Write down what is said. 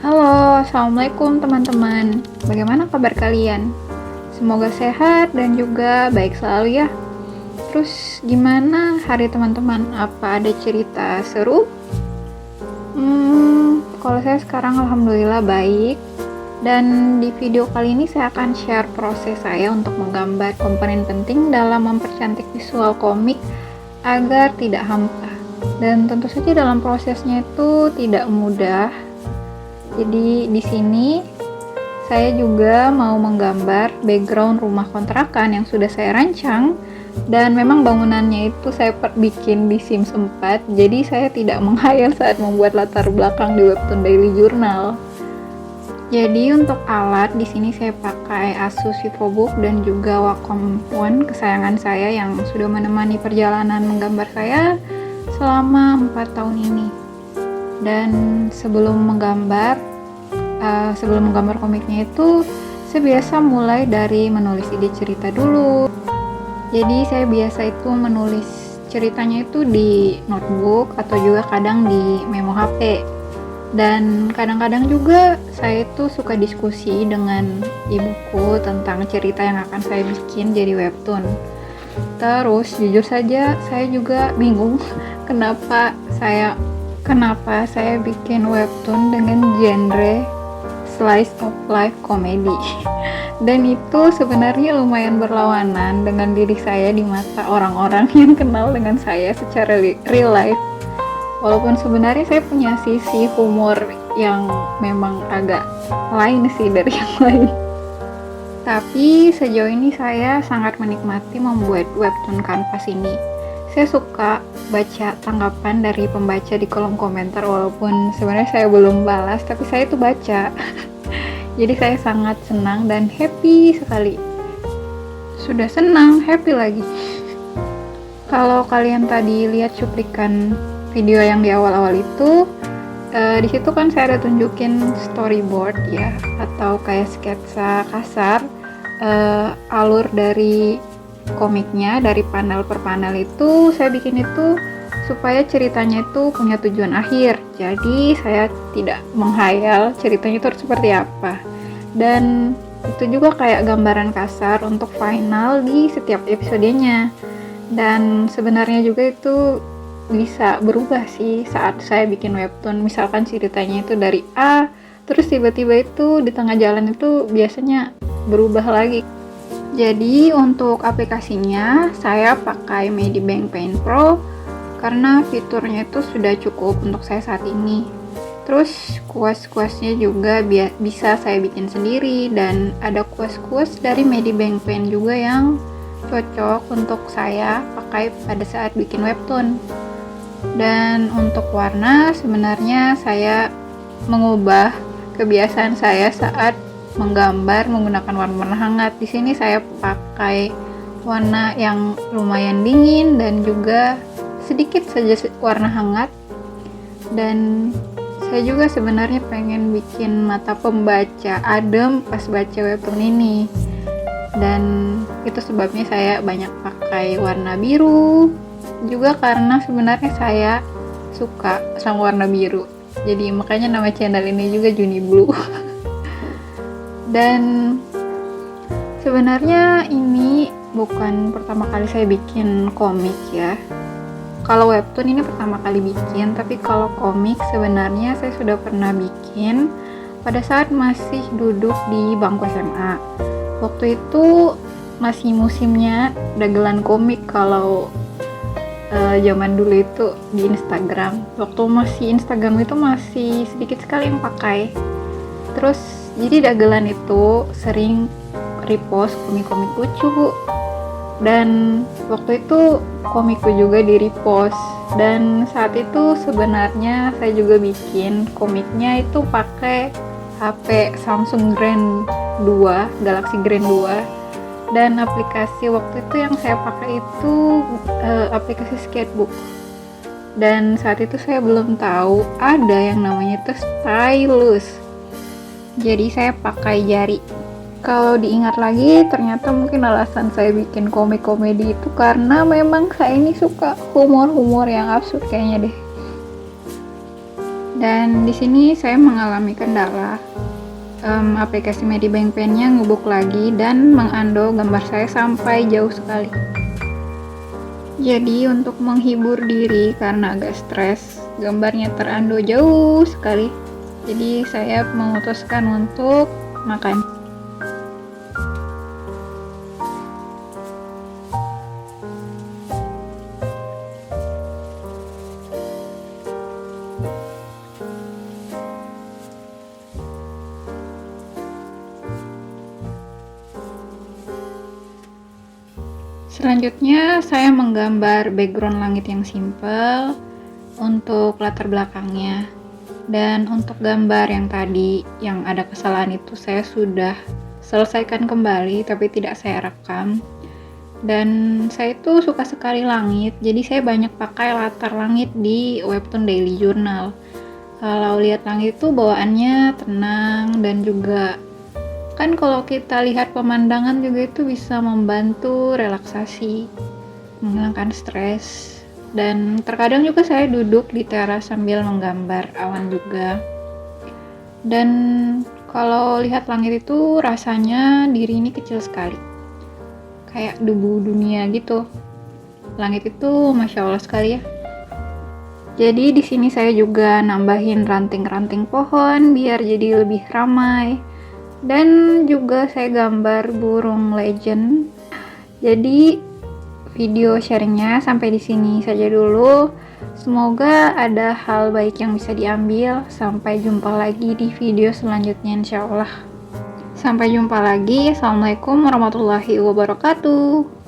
Halo, assalamualaikum teman-teman. Bagaimana kabar kalian? Semoga sehat dan juga baik selalu ya. Terus gimana hari teman-teman? Apa ada cerita seru? Kalau saya sekarang alhamdulillah baik. Dan di video kali ini saya akan share proses saya untuk menggambar komponen penting dalam mempercantik visual komik agar tidak hampa. Dan tentu saja dalam prosesnya itu tidak mudah. Jadi di sini saya juga mau menggambar background rumah kontrakan yang sudah saya rancang, dan memang bangunannya itu saya bikin di Sims 4. Jadi saya tidak menghayal saat membuat latar belakang di webtoon daily journal. Jadi untuk alat di sini saya pakai Asus VivoBook dan juga Wacom One kesayangan saya yang sudah menemani perjalanan menggambar saya selama 4 tahun ini. Dan sebelum menggambar komiknya itu, saya biasa mulai dari menulis ide cerita dulu. Jadi saya biasa itu menulis ceritanya itu di notebook atau juga kadang di memo HP. Dan kadang-kadang juga saya itu suka diskusi dengan ibuku tentang cerita yang akan saya bikin jadi webtoon. Terus jujur saja saya juga bingung kenapa saya bikin webtoon dengan genre slice of life comedy. Dan itu sebenarnya lumayan berlawanan dengan diri saya di mata orang-orang yang kenal dengan saya secara real life. Walaupun sebenarnya saya punya sisi humor yang memang agak lain sih dari yang lain. Tapi sejauh ini saya sangat menikmati membuat webtoon kanvas ini. Saya suka baca tanggapan dari pembaca di kolom komentar, walaupun sebenarnya saya belum balas, tapi saya itu baca. Jadi saya sangat senang dan happy sekali. Sudah senang, happy lagi. Kalau kalian tadi lihat cuplikan video yang di awal-awal itu, di situ kan saya ada tunjukin storyboard ya, atau kayak sketsa kasar alur dari komiknya, dari panel per panel itu saya bikin itu supaya ceritanya itu punya tujuan akhir. Jadi saya tidak menghayal ceritanya itu seperti apa. Dan itu juga kayak gambaran kasar untuk final di setiap episodenya. Dan sebenarnya juga itu bisa berubah sih saat saya bikin webtoon. Misalkan ceritanya itu dari A, terus tiba-tiba itu di tengah jalan itu biasanya berubah lagi. Jadi untuk aplikasinya saya pakai Medibank Paint Pro karena fiturnya itu sudah cukup untuk saya saat ini. Terus kuas-kuasnya juga bisa saya bikin sendiri, dan ada kuas-kuas dari Medibank Paint juga yang cocok untuk saya pakai pada saat bikin webtoon. Dan untuk warna sebenarnya saya mengubah kebiasaan saya saat menggambar menggunakan warna hangat. Di sini saya pakai warna yang lumayan dingin dan juga sedikit saja warna hangat. Dan saya juga sebenarnya pengen bikin mata pembaca adem pas baca webtoon ini. Dan itu sebabnya saya banyak pakai warna biru. Juga karena sebenarnya saya suka sama warna biru. Jadi makanya nama channel ini juga Juni Blue. Dan sebenarnya ini bukan pertama kali saya bikin komik ya. Kalau webtoon ini pertama kali bikin, tapi kalau komik sebenarnya saya sudah pernah bikin pada saat masih duduk di bangku SMA. Waktu itu masih musimnya dagelan komik kalau zaman dulu itu di Instagram. Waktu masih Instagram itu masih sedikit sekali yang pakai. Terus jadi dagelan itu sering repost komik-komik lucu, dan waktu itu komikku juga di repost. Dan saat itu sebenarnya saya juga bikin komiknya itu pakai HP Samsung Grand 2, Galaxy Grand 2, dan aplikasi waktu itu yang saya pakai itu aplikasi sketchbook. Dan saat itu saya belum tahu ada yang namanya itu stylus. Jadi saya pakai jari. Kalau diingat lagi, ternyata mungkin alasan saya bikin komik komedi itu karena memang saya ini suka humor-humor yang absurd kayaknya deh. Dan di sini saya mengalami kendala, aplikasi Medibank Pen-nya ngebuk lagi dan mengundo gambar saya sampai jauh sekali. Jadi untuk menghibur diri karena agak stres, gambarnya terundo jauh sekali. Jadi saya memutuskan untuk makan. Selanjutnya saya menggambar background langit yang simple untuk latar belakangnya. Dan untuk gambar yang tadi yang ada kesalahan itu saya sudah selesaikan kembali tapi tidak saya rekam. Dan saya itu suka sekali langit, jadi saya banyak pakai latar langit di webtoon daily journal. Kalau lihat langit itu bawaannya tenang, dan juga kan kalau kita lihat pemandangan juga itu bisa membantu relaksasi, menghilangkan stres. Dan terkadang juga saya duduk di teras sambil menggambar awan juga. Dan kalau lihat langit itu rasanya diri ini kecil sekali, kayak debu dunia gitu. Langit itu masya Allah sekali ya. Jadi di sini saya juga nambahin ranting-ranting pohon biar jadi lebih ramai. Dan juga saya gambar burung legend. Jadi video sharingnya sampai di sini saja dulu. Semoga ada hal baik yang bisa diambil. Sampai jumpa lagi di video selanjutnya insya Allah. Sampai jumpa lagi. Assalamualaikum warahmatullahi wabarakatuh.